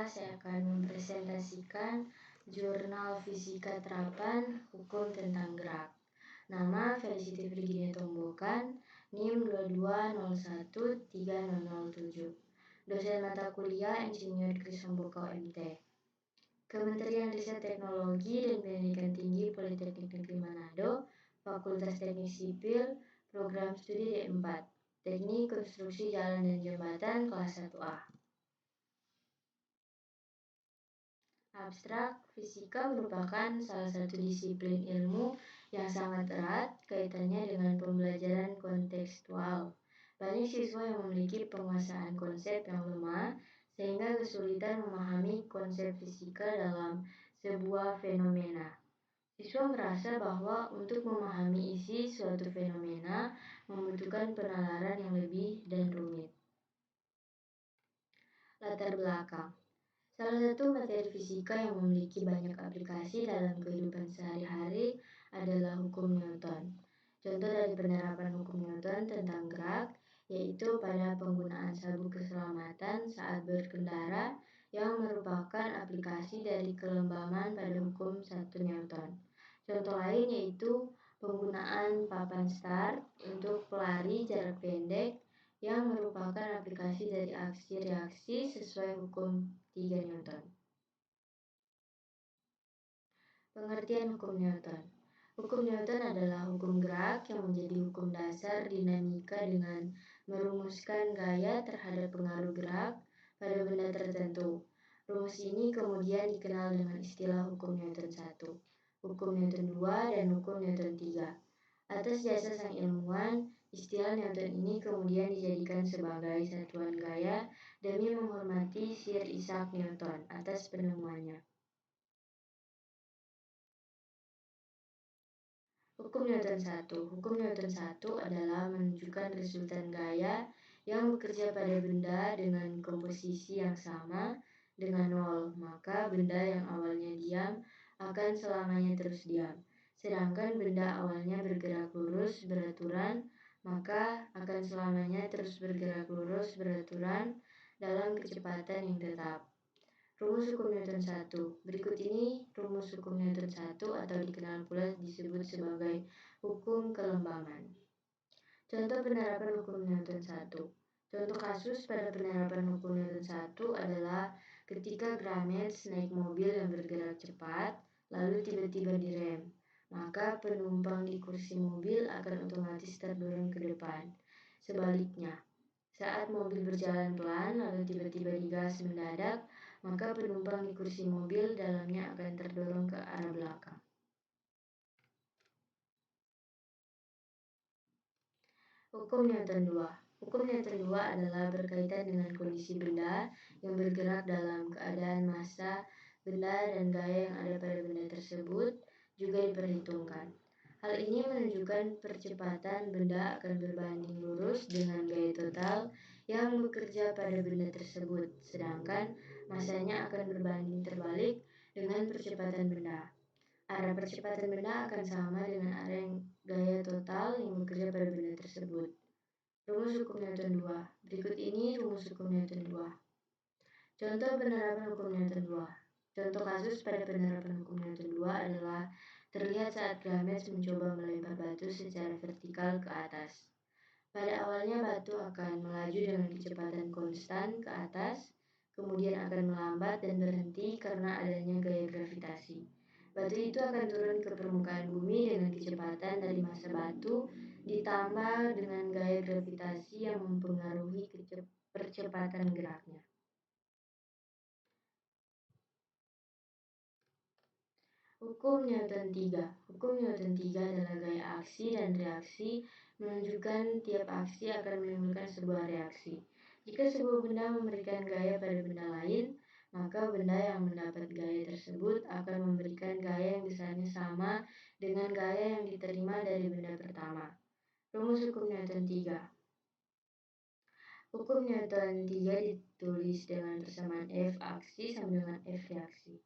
saya akan mempresentasikan jurnal Fisika Terapan Hukum tentang Gerak. Nama Felicity Virginia Tombokan, NIM 22013007. Dosen mata kuliah Insinyur Krisomboka MT. Kementerian Riset Teknologi dan Pendidikan Tinggi Politeknik Negeri Manado, Fakultas Teknik Sipil, Program Studi D4, Teknik Konstruksi Jalan dan Jembatan kelas 1A. Abstrak, fisika merupakan salah satu disiplin ilmu yang sangat erat kaitannya dengan pembelajaran kontekstual. Banyak siswa yang memiliki penguasaan konsep yang lemah sehingga kesulitan memahami konsep fisika dalam sebuah fenomena. Siswa merasa bahwa untuk memahami isi suatu fenomena membutuhkan penalaran yang lebih dan rumit. Latar belakang. Salah satu materi fisika yang memiliki banyak aplikasi dalam kehidupan sehari-hari adalah hukum Newton. Contoh dari penerapan hukum Newton tentang gerak yaitu pada penggunaan sabuk keselamatan saat berkendara yang merupakan aplikasi dari kelembaman pada hukum 1 Newton. Contoh lain yaitu penggunaan papan start untuk pelari jarak pendek yang merupakan aplikasi dari aksi-reaksi sesuai hukum 3 Newton. Pengertian hukum Newton. Hukum Newton adalah hukum gerak yang menjadi hukum dasar dinamika dengan merumuskan gaya terhadap pengaruh gerak pada benda tertentu. Rumus ini kemudian dikenal dengan istilah hukum Newton 1, hukum Newton 2, dan hukum Newton 3. Atas jasa sang ilmuwan, istilah Newton ini kemudian dijadikan sebagai satuan gaya demi menghormati Sir Isaac Newton atas penemuannya. Hukum Newton 1. Hukum Newton 1 adalah menunjukkan resultan gaya yang bekerja pada benda dengan komposisi yang sama dengan nol, maka benda yang awalnya diam akan selamanya terus diam. Sedangkan benda awalnya bergerak lurus beraturan, maka akan selamanya terus bergerak lurus beraturan dalam kecepatan yang tetap. Rumus hukum Newton 1. Berikut ini rumus hukum Newton 1 atau dikenal pula disebut sebagai hukum kelembaman. Contoh penerapan hukum Newton 1. Contoh kasus pada penerapan hukum Newton 1 adalah ketika Grametz naik mobil yang bergerak cepat, lalu tiba-tiba direm, maka penumpang di kursi mobil akan otomatis terdorong ke depan. Sebaliknya, saat mobil berjalan pelan lalu tiba-tiba digas mendadak, maka penumpang di kursi mobil dalamnya akan terdorong ke arah belakang. Hukum Newton 2. Hukum Newton 2 adalah berkaitan dengan kondisi benda yang bergerak dalam keadaan massa benda dan gaya yang ada pada benda tersebut juga diperhitungkan. Hal ini menunjukkan percepatan benda akan berbanding lurus dengan gaya total yang bekerja pada benda tersebut, sedangkan massanya akan berbanding terbalik dengan percepatan benda. Arah percepatan benda akan sama dengan arah gaya total yang bekerja pada benda tersebut. Rumus hukum Newton 2. Berikut ini rumus hukum Newton 2. Contoh penerapan hukum Newton 2. Contoh kasus pada penerapan hukum Newton 2 adalah terlihat saat Grametz mencoba melempar batu secara vertikal ke atas. Pada awalnya batu akan melaju dengan kecepatan konstan ke atas, kemudian akan melambat dan berhenti karena adanya gaya gravitasi. Batu itu akan turun ke permukaan bumi dengan kecepatan dari massa batu ditambah dengan gaya gravitasi yang mempengaruhi percepatan geraknya. Hukum Newton 3. Hukum Newton 3 adalah gaya aksi dan reaksi menunjukkan tiap aksi akan menimbulkan sebuah reaksi. Jika sebuah benda memberikan gaya pada benda lain, maka benda yang mendapat gaya tersebut akan memberikan gaya yang besarnya sama dengan gaya yang diterima dari benda pertama. Rumus hukum Newton 3. Hukum Newton 3 ditulis dengan persamaan F aksi sama dengan F reaksi.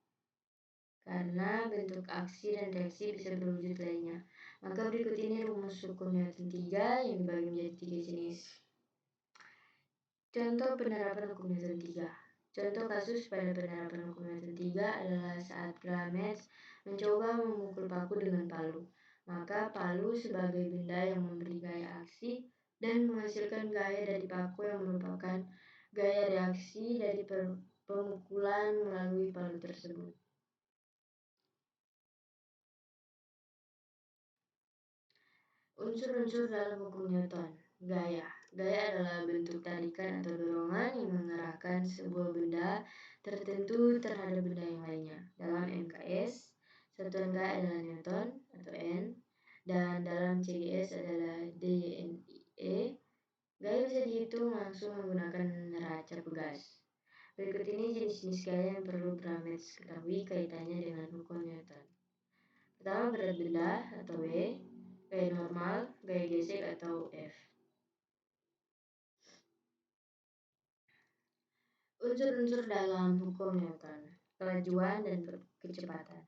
Karena bentuk aksi dan reaksi bisa berwujud lainnya. Maka berikut ini rumus hukum Newton 3 yang dibagi menjadi 3 jenis. Contoh penerapan hukum Newton 3. Contoh kasus pada penerapan hukum Newton 3 adalah saat Grametz mencoba memukul paku dengan palu. Maka palu sebagai benda yang memberi gaya aksi dan menghasilkan gaya dari paku yang merupakan gaya reaksi dari pemukulan melalui palu tersebut. Unsur-unsur dalam hukum Newton. Gaya. Gaya adalah bentuk tarikan atau dorongan yang mengarahkan sebuah benda tertentu terhadap benda yang lainnya. Dalam MKS, satuan gaya adalah Newton atau N, dan dalam CGS adalah dNE. Gaya bisa dihitung langsung menggunakan neraca pegas. Berikut ini jenis-jenis gaya yang perlu Grametz ketahui kaitannya dengan hukum Newton. Pertama, berat benda atau W, gaya normal, gaya gesek atau F. Unsur-unsur dalam hukum Newton, kelajuan dan kecepatan.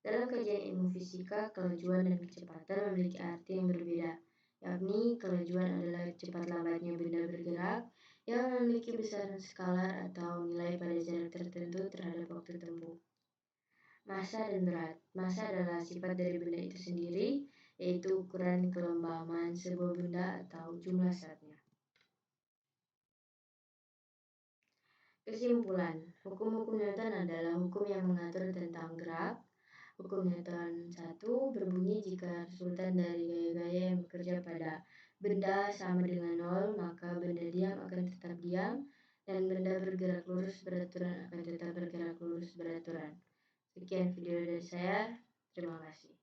Dalam kajian ilmu fisika, kelajuan dan kecepatan memiliki arti yang berbeda, yakni kelajuan adalah cepat lambatnya benda bergerak yang memiliki besaran skalar atau nilai pada jarak tertentu terhadap waktu tempuh. Massa dan berat. Massa adalah sifat dari benda itu sendiri, yaitu ukuran kelembaman sebuah benda atau jumlah zatnya. Kesimpulan, hukum-hukum Newton adalah hukum yang mengatur tentang gerak. Hukum Newton 1 berbunyi jika resultan dari gaya-gaya yang bekerja pada benda sama dengan nol, maka benda diam akan tetap diam, dan benda bergerak lurus beraturan akan tetap bergerak lurus beraturan. Sekian video dari saya, terima kasih.